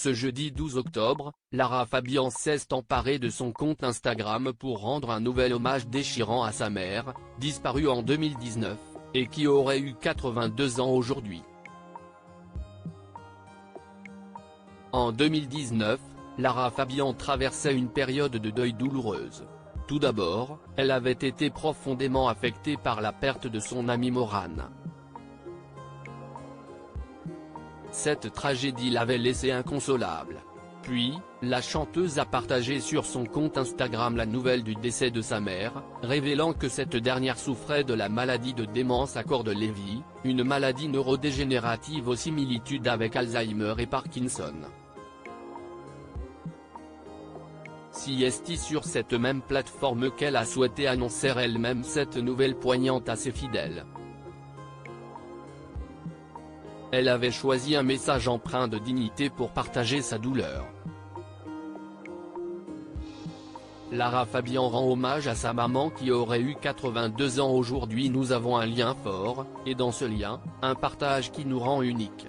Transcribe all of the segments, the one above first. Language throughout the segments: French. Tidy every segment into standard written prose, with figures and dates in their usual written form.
Ce jeudi 12 octobre, Lara Fabian s'est emparée de son compte Instagram pour rendre un nouvel hommage déchirant à sa mère, disparue en 2019, et qui aurait eu 82 ans aujourd'hui. En 2019, Lara Fabian traversait une période de deuil douloureuse. Tout d'abord, elle avait été profondément affectée par la perte de son amie Morane. Cette tragédie l'avait laissée inconsolable. Puis, la chanteuse a partagé sur son compte Instagram la nouvelle du décès de sa mère, révélant que cette dernière souffrait de la maladie de démence à corps de Lévy, une maladie neurodégénérative aux similitudes avec Alzheimer et Parkinson. C'est sur cette même plateforme qu'elle a souhaité annoncer elle-même cette nouvelle poignante à ses fidèles. Elle avait choisi un message empreint de dignité pour partager sa douleur. Lara Fabian rend hommage à sa maman qui aurait eu 82 ans aujourd'hui. Nous avons un lien fort, et dans ce lien, un partage qui nous rend uniques.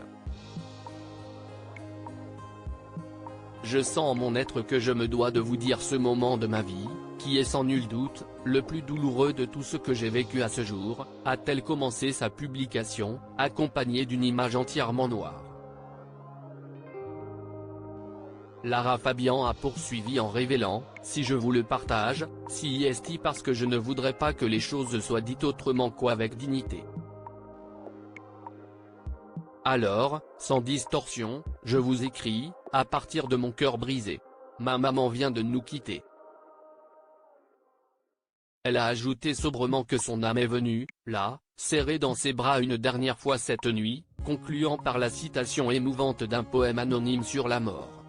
Je sens en mon être que je me dois de vous dire ce moment de ma vie, qui est sans nul doute, le plus douloureux de tout ce que j'ai vécu à ce jour, a-t-elle commencé sa publication, accompagnée d'une image entièrement noire. Lara Fabian a poursuivi en révélant, si je vous le partage, c'est parce que je ne voudrais pas que les choses soient dites autrement qu'avec dignité. Alors, sans distorsion, je vous écris, à partir de mon cœur brisé. Ma maman vient de nous quitter. Elle a ajouté sobrement que son âme est venue, là, serrée dans ses bras une dernière fois cette nuit, concluant par la citation émouvante d'un poème anonyme sur la mort.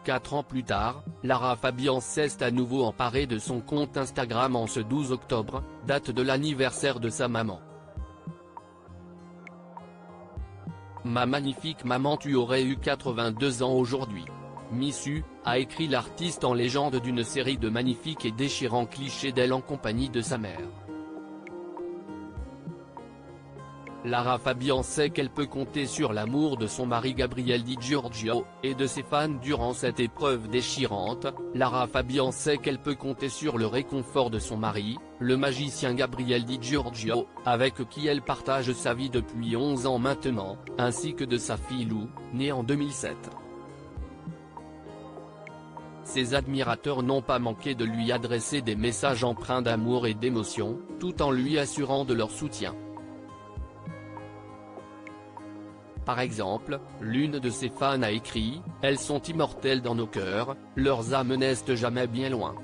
4 ans plus tard, Lara Fabian s'est à nouveau emparée de son compte Instagram en ce 12 octobre, date de l'anniversaire de sa maman. Ma magnifique maman, tu aurais eu 82 ans aujourd'hui. Missu, a écrit l'artiste en légende d'une série de magnifiques et déchirants clichés d'elle en compagnie de sa mère. Lara Fabian sait qu'elle peut compter sur l'amour de son mari Gabriel Di Giorgio, et de ses fans durant cette épreuve déchirante. Lara Fabian sait qu'elle peut compter sur le réconfort de son mari, le magicien Gabriel Di Giorgio, avec qui elle partage sa vie depuis 11 ans maintenant, ainsi que de sa fille Lou, née en 2007. Ses admirateurs n'ont pas manqué de lui adresser des messages empreints d'amour et d'émotion, tout en lui assurant de leur soutien. Par exemple, l'une de ses fans a écrit « Elles sont immortelles dans nos cœurs, leurs âmes n'est jamais bien loin ».